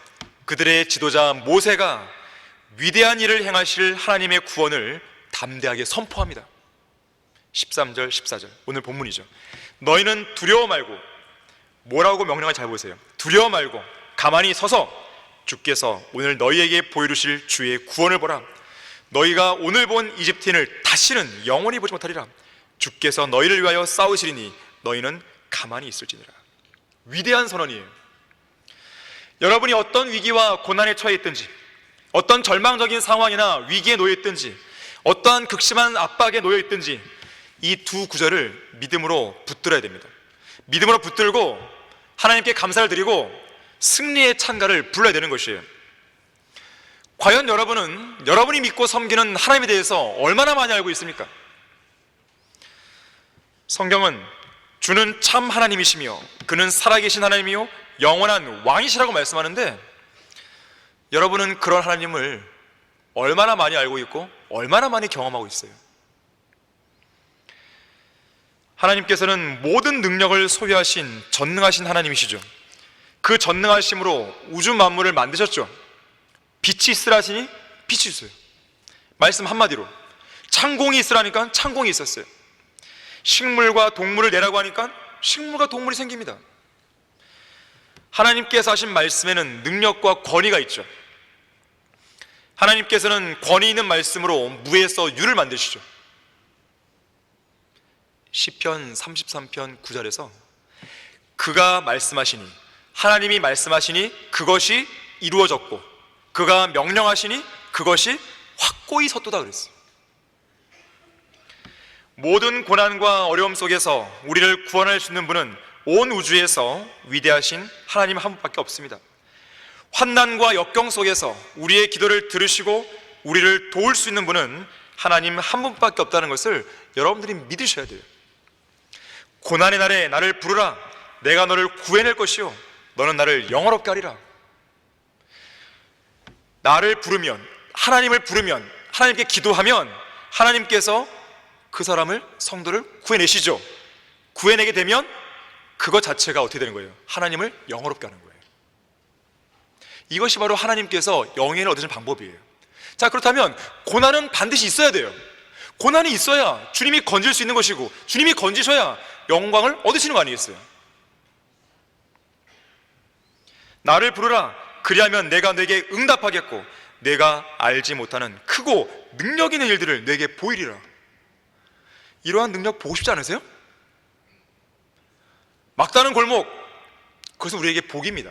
그들의 지도자 모세가 위대한 일을 행하실 하나님의 구원을 담대하게 선포합니다. 13절, 14절, 오늘 본문이죠. 너희는 두려워 말고, 뭐라고 명령을 잘 보세요. 두려워 말고 가만히 서서 주께서 오늘 너희에게 보여주실 주의 구원을 보라. 너희가 오늘 본 이집트인을 다시는 영원히 보지 못하리라. 주께서 너희를 위하여 싸우시리니 너희는 가만히 있을지니라. 위대한 선언이에요. 여러분이 어떤 위기와 고난에 처해 있든지, 어떤 절망적인 상황이나 위기에 놓여 있든지, 어떠한 극심한 압박에 놓여 있든지, 이 두 구절을 믿음으로 붙들어야 됩니다. 믿음으로 붙들고 하나님께 감사를 드리고 승리의 찬가를 불러야 되는 것이에요. 과연 여러분은 여러분이 믿고 섬기는 하나님에 대해서 얼마나 많이 알고 있습니까? 성경은 주는 참 하나님이시며 그는 살아계신 하나님이요 영원한 왕이시라고 말씀하는데, 여러분은 그런 하나님을 얼마나 많이 알고 있고 얼마나 많이 경험하고 있어요? 하나님께서는 모든 능력을 소유하신 전능하신 하나님이시죠. 그 전능하심으로 우주 만물을 만드셨죠. 빛이 있으라 하시니 빛이 있어요. 말씀 한마디로. 창공이 있으라니까 창공이 있었어요. 식물과 동물을 내라고 하니까 식물과 동물이 생깁니다. 하나님께서 하신 말씀에는 능력과 권위가 있죠. 하나님께서는 권위 있는 말씀으로 무에서 유를 만드시죠. 시편 33편 9절에서 그가 말씀하시니, 하나님이 말씀하시니 그것이 이루어졌고 그가 명령하시니 그것이 확고히 섰도다 그랬어요. 모든 고난과 어려움 속에서 우리를 구원할 수 있는 분은 온 우주에서 위대하신 하나님 한 분밖에 없습니다. 환난과 역경 속에서 우리의 기도를 들으시고 우리를 도울 수 있는 분은 하나님 한 분밖에 없다는 것을 여러분들이 믿으셔야 돼요. 고난의 날에 나를 부르라. 내가 너를 구해낼 것이요 너는 나를 영화롭게 하리라. 나를 부르면, 하나님을 부르면, 하나님께 기도하면 하나님께서 그 사람을, 성도를 구해내시죠. 구해내게 되면 그것 자체가 어떻게 되는 거예요? 하나님을 영화롭게 하는 거예요. 이것이 바로 하나님께서 영예를 얻으시는 방법이에요. 자, 그렇다면 고난은 반드시 있어야 돼요. 고난이 있어야 주님이 건질 수 있는 것이고, 주님이 건지셔야 영광을 얻으시는 거 아니겠어요? 나를 부르라. 그리하면 내가 내게 응답하겠고 내가 알지 못하는 크고 능력 있는 일들을 내게 보이리라. 이러한 능력 보고 싶지 않으세요? 막다른 골목, 그것은 우리에게 복입니다.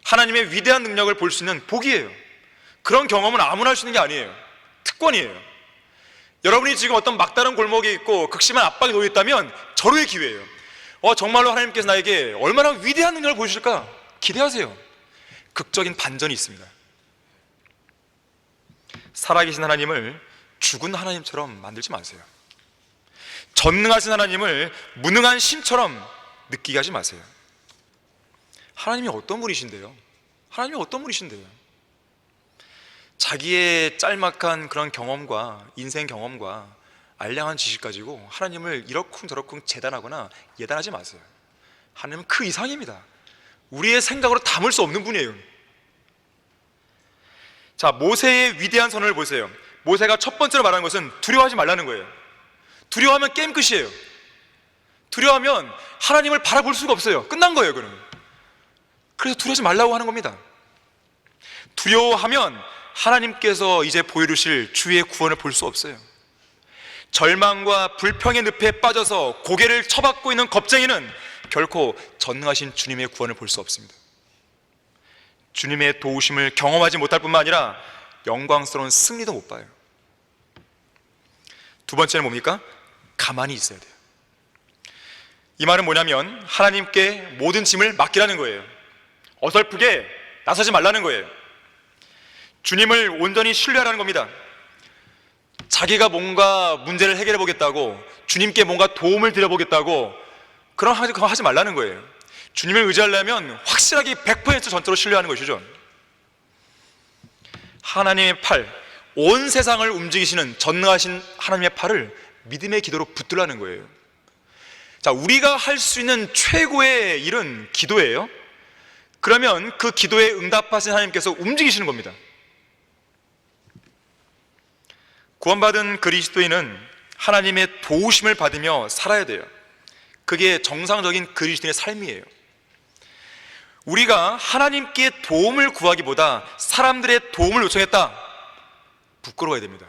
하나님의 위대한 능력을 볼 수 있는 복이에요. 그런 경험은 아무나 할 수 있는 게 아니에요. 특권이에요. 여러분이 지금 어떤 막다른 골목에 있고 극심한 압박에 놓여 있다면 절호의 기회예요. 정말로 하나님께서 나에게 얼마나 위대한 능력을 보여주실까 기대하세요. 극적인 반전이 있습니다. 살아계신 하나님을 죽은 하나님처럼 만들지 마세요. 전능하신 하나님을 무능한 신처럼 느끼게 하지 마세요. 하나님이 어떤 분이신데요? 하나님이 어떤 분이신데요? 자기의 짤막한 그런 경험과 인생 경험과 알량한 지식 가지고 하나님을 이러쿵저러쿵 재단하거나 예단하지 마세요. 하나님은 그 이상입니다. 우리의 생각으로 담을 수 없는 분이에요. 자, 모세의 위대한 선언을 보세요. 모세가 첫 번째로 말하는 것은 두려워하지 말라는 거예요. 두려워하면 게임 끝이에요. 두려워하면 하나님을 바라볼 수가 없어요. 끝난 거예요, 그러면. 그래서 두려워하지 말라고 하는 겁니다. 두려워하면 하나님께서 이제 보여주실 주의 구원을 볼 수 없어요. 절망과 불평의 늪에 빠져서 고개를 쳐박고 있는 겁쟁이는 결코 전능하신 주님의 구원을 볼 수 없습니다. 주님의 도우심을 경험하지 못할 뿐만 아니라 영광스러운 승리도 못 봐요. 두 번째는 뭡니까? 가만히 있어야 돼요. 이 말은 뭐냐면 하나님께 모든 짐을 맡기라는 거예요. 어설프게 나서지 말라는 거예요. 주님을 온전히 신뢰하라는 겁니다. 자기가 뭔가 문제를 해결해 보겠다고, 주님께 뭔가 도움을 드려보겠다고 그런 거 하지 말라는 거예요. 주님을 의지하려면 확실하게 100% 전적으로 신뢰하는 것이죠. 하나님의 팔, 온 세상을 움직이시는 전능하신 하나님의 팔을 믿음의 기도로 붙들라는 거예요. 자, 우리가 할 수 있는 최고의 일은 기도예요. 그러면 그 기도에 응답하신 하나님께서 움직이시는 겁니다. 구원받은 그리스도인은 하나님의 도우심을 받으며 살아야 돼요. 그게 정상적인 그리스도인의 삶이에요. 우리가 하나님께 도움을 구하기보다 사람들의 도움을 요청했다, 부끄러워야 됩니다.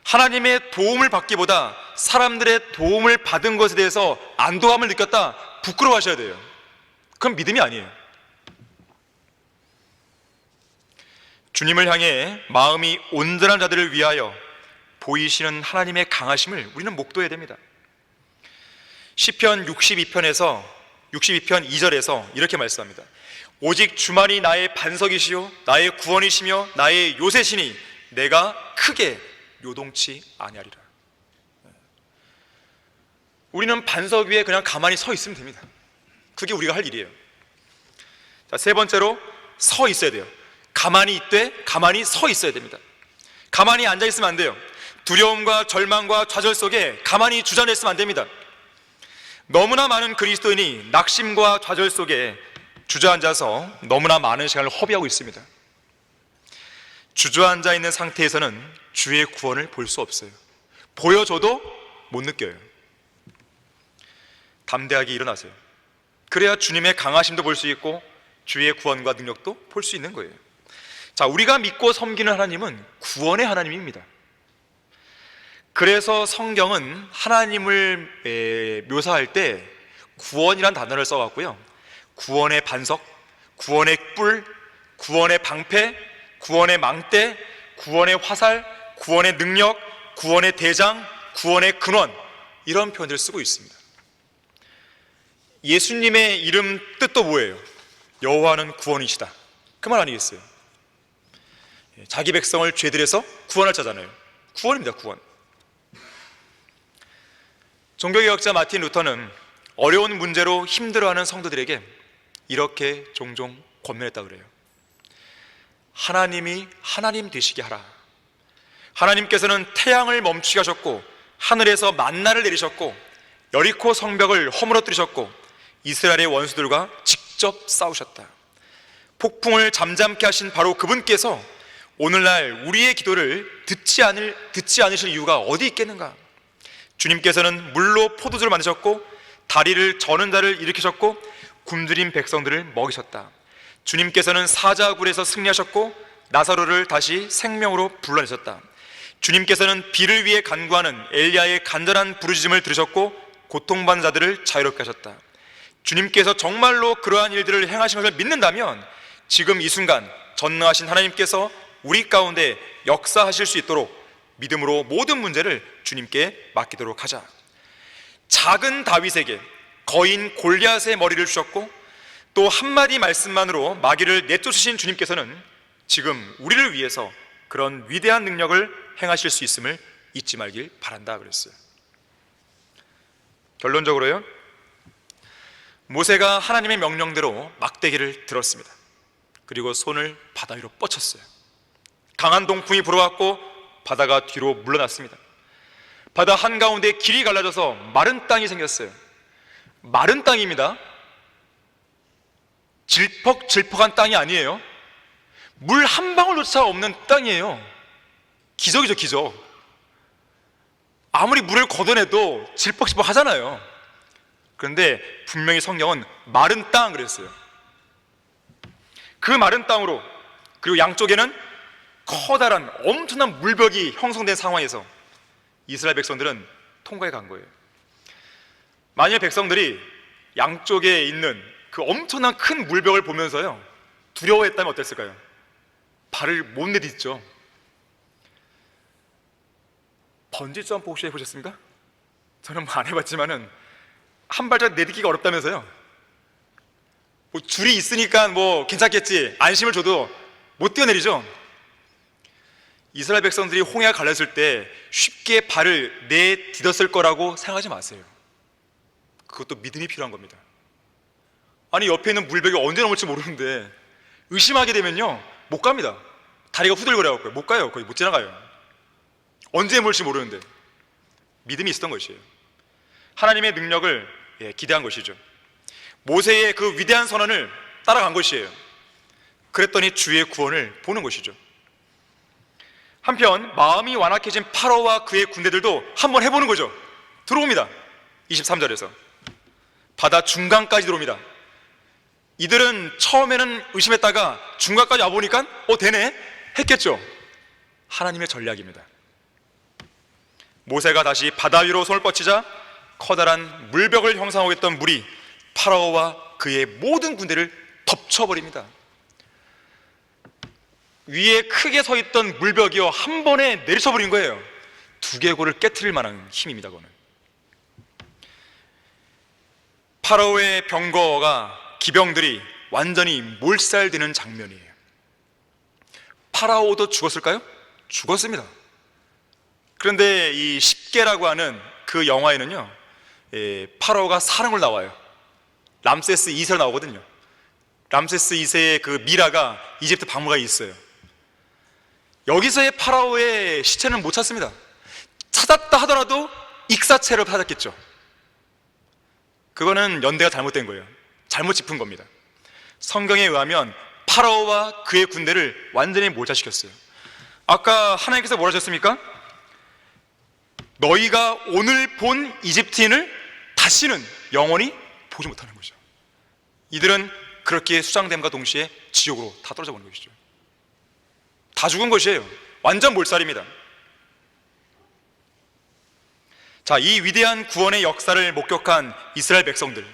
하나님의 도움을 받기보다 사람들의 도움을 받은 것에 대해서 안도감을 느꼈다, 부끄러워하셔야 돼요. 그건 믿음이 아니에요. 주님을 향해 마음이 온전한 자들을 위하여 보이시는 하나님의 강하심을 우리는 목도해야 됩니다. 시편 62편 2절에서 이렇게 말씀합니다. 오직 주만이 나의 반석이시요 나의 구원이시며 나의 요새시니 내가 크게 요동치 아니하리라. 우리는 반석 위에 그냥 가만히 서 있으면 됩니다. 그게 우리가 할 일이에요. 자, 세 번째로 서 있어야 돼요. 가만히 있되 가만히 서 있어야 됩니다. 가만히 앉아 있으면 안 돼요. 두려움과 절망과 좌절 속에 가만히 주저앉아 있으면 안 됩니다. 너무나 많은 그리스도인이 낙심과 좌절 속에 주저앉아서 너무나 많은 시간을 허비하고 있습니다. 주저앉아 있는 상태에서는 주의 구원을 볼 수 없어요. 보여줘도 못 느껴요. 담대하게 일어나세요. 그래야 주님의 강하심도 볼 수 있고 주의 구원과 능력도 볼 수 있는 거예요. 자, 우리가 믿고 섬기는 하나님은 구원의 하나님입니다. 그래서 성경은 하나님을 묘사할 때 구원이란 단어를 써왔고요. 구원의 반석, 구원의 뿔, 구원의 방패, 구원의 망대, 구원의 화살, 구원의 능력, 구원의 대장, 구원의 근원, 이런 표현들을 쓰고 있습니다. 예수님의 이름 뜻도 뭐예요? 여호와는 구원이시다, 그 말 아니겠어요? 자기 백성을 죄들에서 구원할 자잖아요. 구원입니다, 구원. 종교개혁자 마틴 루터는 어려운 문제로 힘들어하는 성도들에게 이렇게 종종 권면했다 그래요. 하나님이 하나님 되시게 하라. 하나님께서는 태양을 멈추게 하셨고 하늘에서 만나를 내리셨고 여리코 성벽을 허물어뜨리셨고 이스라엘의 원수들과 직접 싸우셨다. 폭풍을 잠잠케 하신 바로 그분께서 오늘날 우리의 기도를 듣지 않으실 이유가 어디 있겠는가? 주님께서는 물로 포도주를 만드셨고 다리를 저는 자를 일으키셨고 굶주린 백성들을 먹이셨다. 주님께서는 사자굴에서 승리하셨고 나사로를 다시 생명으로 불러내셨다. 주님께서는 비를 위해 간구하는 엘리야의 간절한 부르짖음을 들으셨고 고통받는 자들을 자유롭게 하셨다. 주님께서 정말로 그러한 일들을 행하신 것을 믿는다면 지금 이 순간 전능하신 하나님께서 우리 가운데 역사하실 수 있도록 믿음으로 모든 문제를 주님께 맡기도록 하자. 작은 다윗에게 거인 골리앗의 머리를 주셨고 또 한마디 말씀만으로 마귀를 내쫓으신 주님께서는 지금 우리를 위해서 그런 위대한 능력을 행하실 수 있음을 잊지 말길 바란다 그랬어요. 결론적으로요, 모세가 하나님의 명령대로 막대기를 들었습니다. 그리고 손을 바다 위로 뻗쳤어요. 강한 동풍이 불어왔고 바다가 뒤로 물러났습니다. 바다 한가운데 길이 갈라져서 마른 땅이 생겼어요. 마른 땅입니다. 질퍽질퍽한 땅이 아니에요. 물 한 방울조차 없는 땅이에요. 기적이죠, 기적. 아무리 물을 걷어내도 질퍽질퍽 하잖아요. 그런데 분명히 성경은 마른 땅 그랬어요. 그 마른 땅으로, 그리고 양쪽에는 커다란 엄청난 물벽이 형성된 상황에서 이스라엘 백성들은 통과해 간 거예요. 만일 백성들이 양쪽에 있는 그 엄청난 큰 물벽을 보면서요 두려워했다면 어땠을까요? 발을 못 내딛죠. 번지점프 혹시 해보셨습니까? 저는 뭐 안 해봤지만은 한 발짝 내딛기가 어렵다면서요. 뭐 줄이 있으니까 뭐 괜찮겠지 안심을 줘도 못 뛰어내리죠. 이스라엘 백성들이 홍해가 갈랐을 때 쉽게 발을 내딛었을 거라고 생각하지 마세요. 그것도 믿음이 필요한 겁니다. 아니 옆에 있는 물벽이 언제 넘을지 모르는데 의심하게 되면요 못 갑니다. 다리가 후들거려갖고요 못 가요. 거의 못 지나가요. 언제 물지 모르는데 믿음이 있었던 것이에요. 하나님의 능력을 기대한 것이죠. 모세의 그 위대한 선언을 따라간 것이에요. 그랬더니 주의 구원을 보는 것이죠. 한편 마음이 완악해진 파라오와 그의 군대들도 한번 해보는 거죠. 들어옵니다. 23절에서 바다 중간까지 들어옵니다. 이들은 처음에는 의심했다가 중간까지 와보니까 되네 했겠죠. 하나님의 전략입니다. 모세가 다시 바다 위로 손을 뻗치자 커다란 물벽을 형성하고 있던 물이 파라오와 그의 모든 군대를 덮쳐버립니다. 위에 크게 서 있던 물벽이요 한 번에 내리쳐버린 거예요. 두개골을 깨트릴 만한 힘입니다. 그거는 파라오의 병거가 기병들이 완전히 몰살되는 장면이에요. 파라오도 죽었을까요? 죽었습니다. 그런데 이 십계라고 하는 그 영화에는요 파라오가 사는 걸 나와요. 람세스 2세로 나오거든요. 람세스 2세의 그 미라가 이집트 박물관에 있어요. 여기서의 파라오의 시체는 못 찾습니다. 찾았다 하더라도 익사체로 찾았겠죠. 그거는 연대가 잘못된 거예요. 잘못 짚은 겁니다. 성경에 의하면 파라오와 그의 군대를 완전히 몰살시켰어요. 아까 하나님께서 뭐라 하셨습니까? 너희가 오늘 본 이집트인을 다시는 영원히 보지 못하는 거죠. 이들은 그렇게 수장됨과 동시에 지옥으로 다 떨어져 버린 것이죠. 다 죽은 것이에요. 완전 몰살입니다. 자, 이 위대한 구원의 역사를 목격한 이스라엘 백성들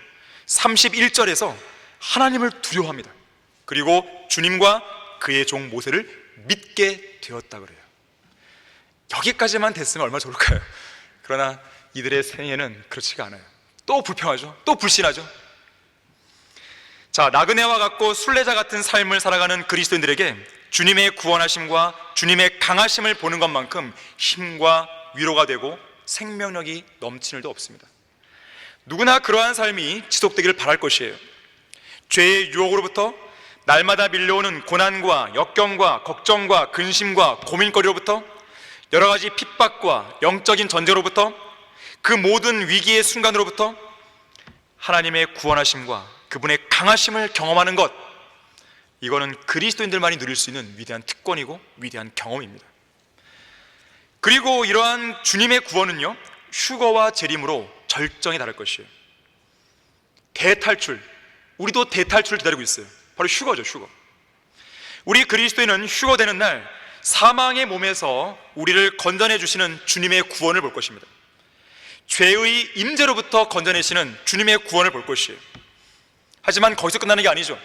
31절에서 하나님을 두려워합니다. 그리고 주님과 그의 종 모세를 믿게 되었다 그래요. 여기까지만 됐으면 얼마나 좋을까요? 그러나 이들의 생애는 그렇지가 않아요. 또 불평하죠. 또 불신하죠. 자, 나그네와 같고 순례자 같은 삶을 살아가는 그리스도인들에게 주님의 구원하심과 주님의 강하심을 보는 것만큼 힘과 위로가 되고 생명력이 넘치는 일도 없습니다. 누구나 그러한 삶이 지속되기를 바랄 것이에요. 죄의 유혹으로부터, 날마다 밀려오는 고난과 역경과 걱정과 근심과 고민거리로부터, 여러 가지 핍박과 영적인 전쟁으로부터, 그 모든 위기의 순간으로부터 하나님의 구원하심과 그분의 강하심을 경험하는 것, 이거는 그리스도인들만이 누릴 수 있는 위대한 특권이고 위대한 경험입니다. 그리고 이러한 주님의 구원은요, 휴거와 재림으로 절정에 달할 것이에요. 대탈출, 우리도 대탈출을 기다리고 있어요. 바로 휴거죠, 휴거. 우리 그리스도인은 휴거되는 날 사망의 몸에서 우리를 건져내 주시는 주님의 구원을 볼 것입니다. 죄의 임재로부터 건져내시는 주님의 구원을 볼 것이에요. 하지만 거기서 끝나는 게 아니죠.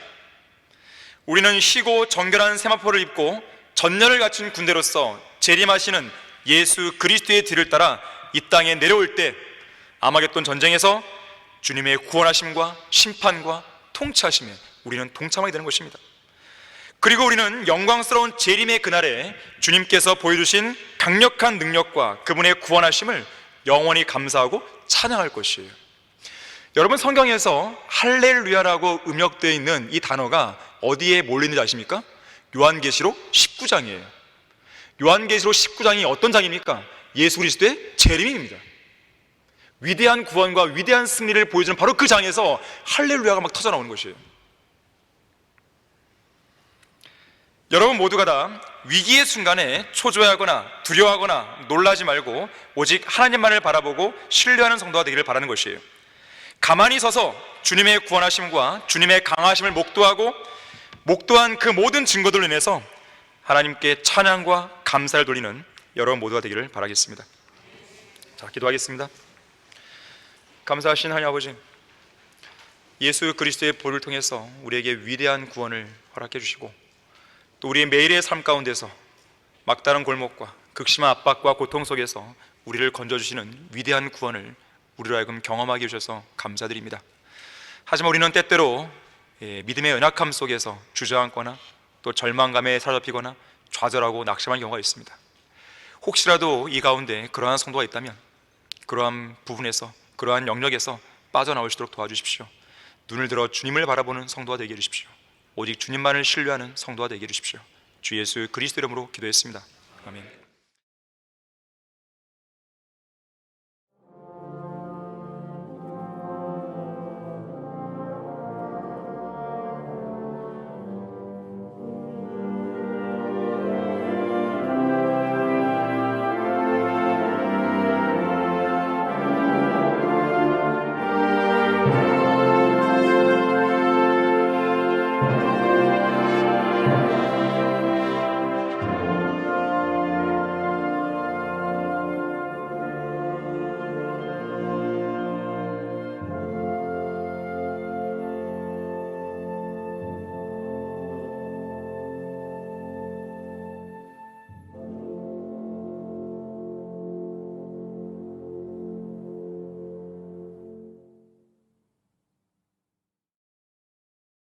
우리는 희고 정결한 세마포를 입고 전열을 갖춘 군대로서 재림하시는 예수 그리스도의 뒤를 따라 이 땅에 내려올 때 아마겟돈 전쟁에서 주님의 구원하심과 심판과 통치하심에 우리는 동참하게 되는 것입니다. 그리고 우리는 영광스러운 재림의 그날에 주님께서 보여주신 강력한 능력과 그분의 구원하심을 영원히 감사하고 찬양할 것이에요. 여러분, 성경에서 할렐루야라고 음역되어 있는 이 단어가 어디에 몰리는지 아십니까? 요한계시록 19장이에요. 요한계시록 19장이 어떤 장입니까? 예수 그리스도의 재림입니다. 위대한 구원과 위대한 승리를 보여주는 바로 그 장에서 할렐루야가 막 터져 나오는 것이에요. 여러분 모두가 다 위기의 순간에 초조해하거나 두려워하거나 놀라지 말고 오직 하나님만을 바라보고 신뢰하는 성도가 되기를 바라는 것이에요. 가만히 서서 주님의 구원하심과 주님의 강하심을 목도한 그 모든 증거들로 인해서 하나님께 찬양과 감사를 돌리는 여러분 모두가 되기를 바라겠습니다. 자, 기도하겠습니다. 감사하신 하나님 아버지, 예수 그리스도의 보혈을 통해서 우리에게 위대한 구원을 허락해 주시고 또 우리의 매일의 삶 가운데서 막다른 골목과 극심한 압박과 고통 속에서 우리를 건져주시는 위대한 구원을 우리로 하여금 경험하게 해주셔서 감사드립니다. 하지만 우리는 때때로 믿음의 연약함 속에서 주저앉거나 또 절망감에 사로잡히거나 좌절하고 낙심한 경우가 있습니다. 혹시라도 이 가운데 그러한 성도가 있다면 그러한 부분에서, 그러한 영역에서 빠져나올 수 있도록 도와주십시오. 눈을 들어 주님을 바라보는 성도가 되게 해주십시오. 오직 주님만을 신뢰하는 성도가 되게 해주십시오. 주 예수 그리스도 이름으로 기도했습니다. 아멘.